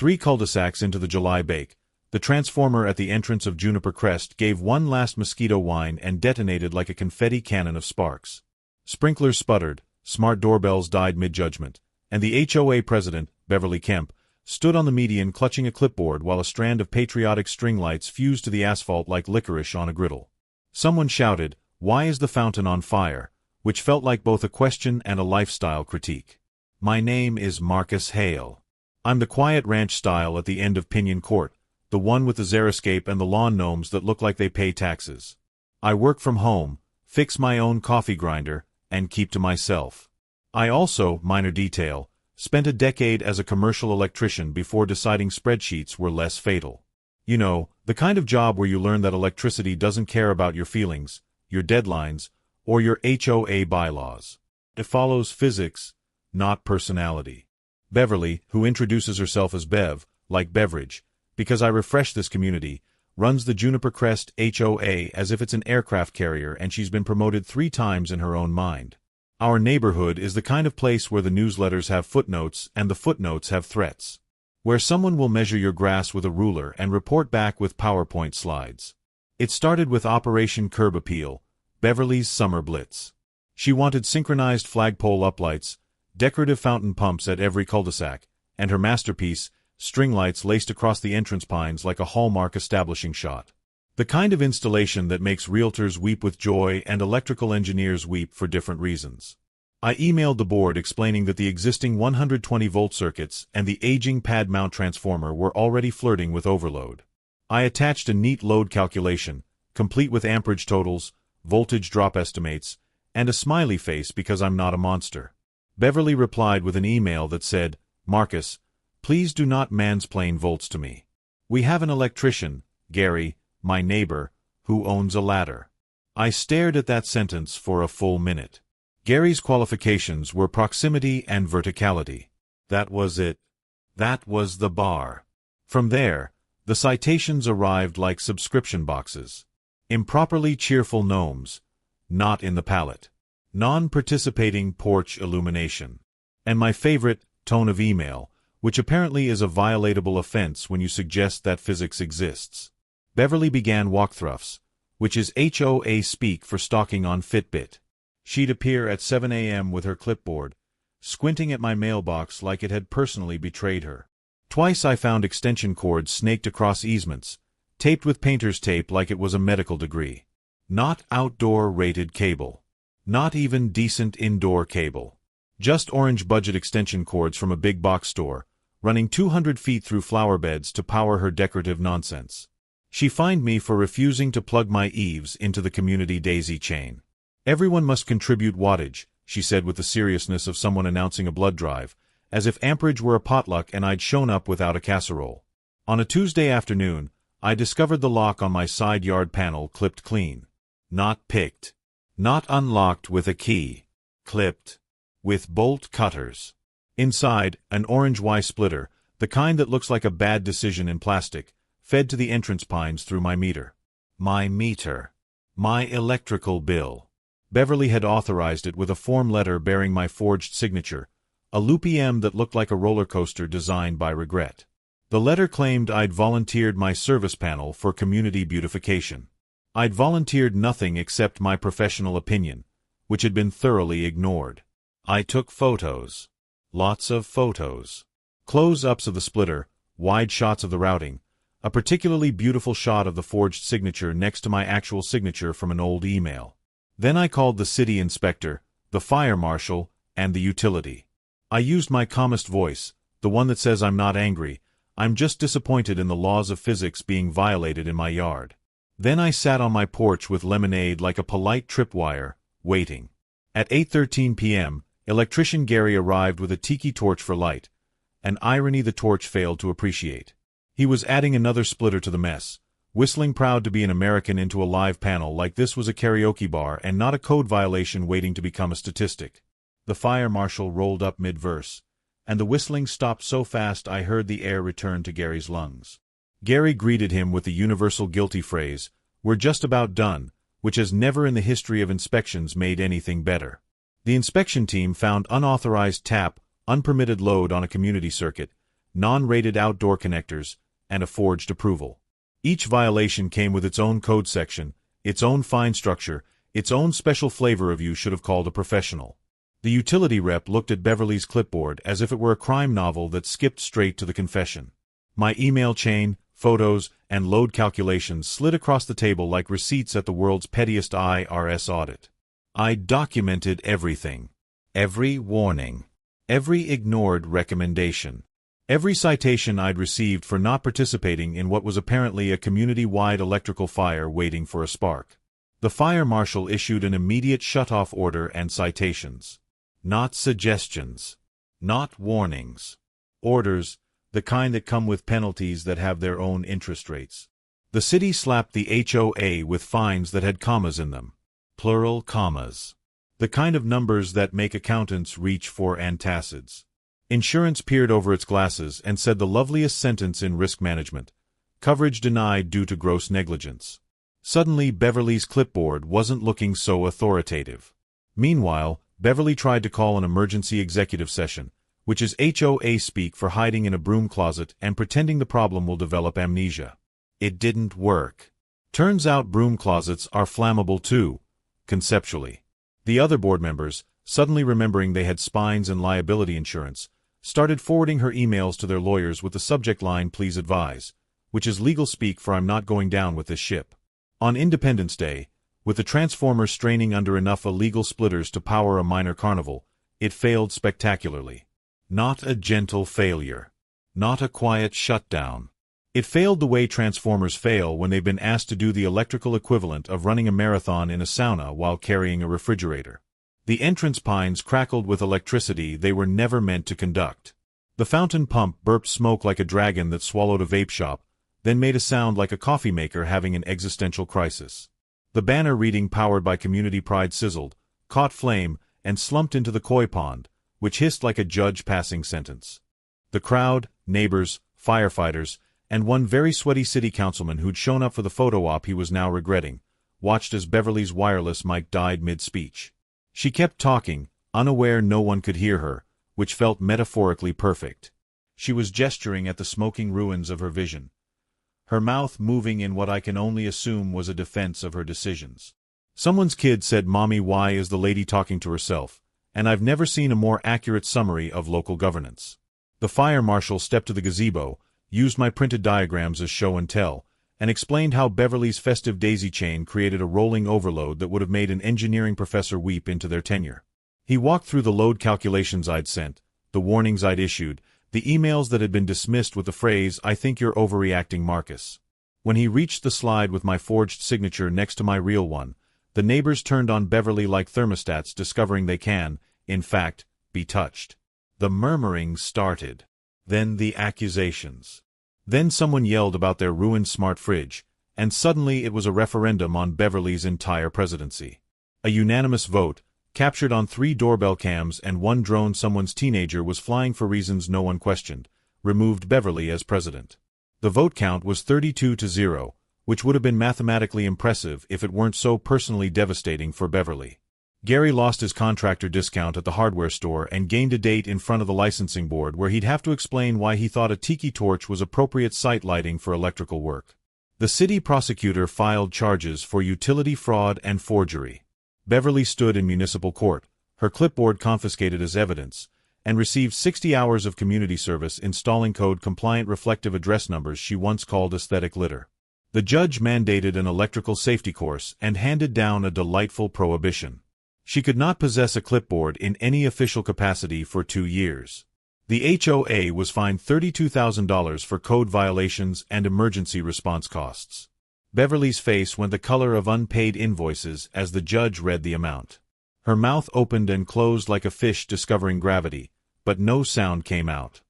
3 cul-de-sacs into the July bake, the transformer at the entrance of Juniper Crest gave one last mosquito whine and detonated like a confetti cannon of sparks. Sprinklers sputtered, smart doorbells died mid-judgment, and the HOA president, Beverly Kemp, stood on the median clutching a clipboard while a strand of patriotic string lights fused to the asphalt like licorice on a griddle. Someone shouted, "Why is the fountain on fire?" which felt like both a question and a lifestyle critique. My name is Marcus Hale. I'm the quiet ranch style at the end of Pinion Court, the one with the xeriscape and the lawn gnomes that look like they pay taxes. I work from home, fix my own coffee grinder, and keep to myself. I also, minor detail, spent a decade as a commercial electrician before deciding spreadsheets were less fatal. You know, the kind of job where you learn that electricity doesn't care about your feelings, your deadlines, or your HOA bylaws. It follows physics, not personality. Beverly, who introduces herself as Bev, like Beverage, because I refresh this community, runs the Juniper Crest HOA as if it's an aircraft carrier and she's been promoted 3 times in her own mind. Our neighborhood is the kind of place where the newsletters have footnotes and the footnotes have threats. Where someone will measure your grass with a ruler and report back with PowerPoint slides. It started with Operation Curb Appeal, Beverly's summer blitz. She wanted synchronized flagpole uplights, decorative fountain pumps at every cul-de-sac, and her masterpiece, string lights laced across the entrance pines like a Hallmark establishing shot. The kind of installation that makes realtors weep with joy and electrical engineers weep for different reasons. I emailed the board explaining that the existing 120-volt circuits and the aging pad mount transformer were already flirting with overload. I attached a neat load calculation, complete with amperage totals, voltage drop estimates, and a smiley face because I'm not a monster. Beverly replied with an email that said, "Marcus, please do not mansplain volts to me. We have an electrician, Gary, my neighbor, who owns a ladder." I stared at that sentence for a full minute. Gary's qualifications were proximity and verticality. That was it. That was the bar. From there, the citations arrived like subscription boxes. Improperly cheerful gnomes, not in the palette. Non-participating porch illumination. And my favorite, tone of email, which apparently is a violatable offense when you suggest that physics exists. Beverly began walkthroughs, which is HOA speak for stalking on Fitbit. She'd appear at 7 a.m. with her clipboard, squinting at my mailbox like it had personally betrayed her. Twice I found extension cords snaked across easements, taped with painter's tape like it was a medical degree. Not outdoor-rated cable. Not even decent indoor cable. Just orange budget extension cords from a big box store, running 200 feet through flower beds to power her decorative nonsense. She fined me for refusing to plug my eaves into the community daisy chain. "Everyone must contribute wattage," she said with the seriousness of someone announcing a blood drive, as if amperage were a potluck and I'd shown up without a casserole. On a Tuesday afternoon, I discovered the lock on my side yard panel clipped clean. Not picked. Not unlocked with a key. Clipped. With bolt cutters. Inside, an orange Y splitter, the kind that looks like a bad decision in plastic, fed to the entrance pines through my meter. My meter. My electrical bill. Beverly had authorized it with a form letter bearing my forged signature, a loopy M that looked like a roller coaster designed by regret. The letter claimed I'd volunteered my service panel for community beautification. I'd volunteered nothing except my professional opinion, which had been thoroughly ignored. I took photos. Lots of photos. Close-ups of the splitter, wide shots of the routing, a particularly beautiful shot of the forged signature next to my actual signature from an old email. Then I called the city inspector, the fire marshal, and the utility. I used my calmest voice, the one that says I'm not angry, I'm just disappointed in the laws of physics being violated in my yard. Then I sat on my porch with lemonade like a polite tripwire, waiting. At 8:13 p.m., Electrician Gary arrived with a tiki-torch for light, an irony the torch failed to appreciate. He was adding another splitter to the mess, whistling proud to be an American into a live panel like this was a karaoke bar and not a code violation waiting to become a statistic. The fire marshal rolled up mid-verse, and the whistling stopped so fast I heard the air return to Gary's lungs. Gary greeted him with the universal guilty phrase, "We're just about done," which has never in the history of inspections made anything better. The inspection team found unauthorized tap, unpermitted load on a community circuit, non-rated outdoor connectors, and a forged approval. Each violation came with its own code section, its own fine structure, its own special flavor of "you should have called a professional." The utility rep looked at Beverly's clipboard as if it were a crime novel that skipped straight to the confession. My email chain, photos, and load calculations slid across the table like receipts at the world's pettiest IRS audit. I documented everything. Every warning. Every ignored recommendation. Every citation I'd received for not participating in what was apparently a community-wide electrical fire waiting for a spark. The fire marshal issued an immediate shut-off order and citations. Not suggestions. Not warnings. Orders, the kind that come with penalties that have their own interest rates. The city slapped the HOA with fines that had commas in them. Plural commas. The kind of numbers that make accountants reach for antacids. Insurance peered over its glasses and said the loveliest sentence in risk management. Coverage denied due to gross negligence. Suddenly, Beverly's clipboard wasn't looking so authoritative. Meanwhile, Beverly tried to call an emergency executive session, which is HOA speak for hiding in a broom closet and pretending the problem will develop amnesia. It didn't work. Turns out broom closets are flammable too, conceptually. The other board members, suddenly remembering they had spines and liability insurance, started forwarding her emails to their lawyers with the subject line "Please advise," which is legal speak for "I'm not going down with this ship." On Independence Day, with the transformer straining under enough illegal splitters to power a minor carnival, it failed spectacularly. Not a gentle failure. Not a quiet shutdown. It failed the way transformers fail when they've been asked to do the electrical equivalent of running a marathon in a sauna while carrying a refrigerator. The entrance pines crackled with electricity they were never meant to conduct. The fountain pump burped smoke like a dragon that swallowed a vape shop, then made a sound like a coffee maker having an existential crisis. The banner reading "Powered by Community Pride" sizzled, caught flame, and slumped into the koi pond, which hissed like a judge passing sentence. The crowd, neighbors, firefighters, and one very sweaty city councilman who'd shown up for the photo op he was now regretting, watched as Beverly's wireless mic died mid-speech. She kept talking, unaware no one could hear her, which felt metaphorically perfect. She was gesturing at the smoking ruins of her vision, her mouth moving in what I can only assume was a defense of her decisions. Someone's kid said, "Mommy, why is the lady talking to herself?" And I've never seen a more accurate summary of local governance. The fire marshal stepped to the gazebo, used my printed diagrams as show and tell, and explained how Beverly's festive daisy chain created a rolling overload that would have made an engineering professor weep into their tenure. He walked through the load calculations I'd sent, the warnings I'd issued, the emails that had been dismissed with the phrase, "I think you're overreacting, Marcus." When he reached the slide with my forged signature next to my real one, the neighbors turned on Beverly like thermostats discovering they can, in fact, be touched. The murmuring started. Then the accusations. Then someone yelled about their ruined smart fridge, and suddenly it was a referendum on Beverly's entire presidency. A unanimous vote, captured on 3 doorbell cams and 1 drone someone's teenager was flying for reasons no one questioned, removed Beverly as president. The vote count was 32-0, which would have been mathematically impressive if it weren't so personally devastating for Beverly. Gary lost his contractor discount at the hardware store and gained a date in front of the licensing board where he'd have to explain why he thought a tiki-torch was appropriate site lighting for electrical work. The city prosecutor filed charges for utility fraud and forgery. Beverly stood in municipal court, her clipboard confiscated as evidence, and received 60 hours of community service installing code-compliant reflective address numbers she once called aesthetic litter. The judge mandated an electrical safety course and handed down a delightful prohibition. She could not possess a clipboard in any official capacity for 2 years. The HOA was fined $32,000 for code violations and emergency response costs. Beverly's face went the color of unpaid invoices as the judge read the amount. Her mouth opened and closed like a fish discovering gravity, but no sound came out.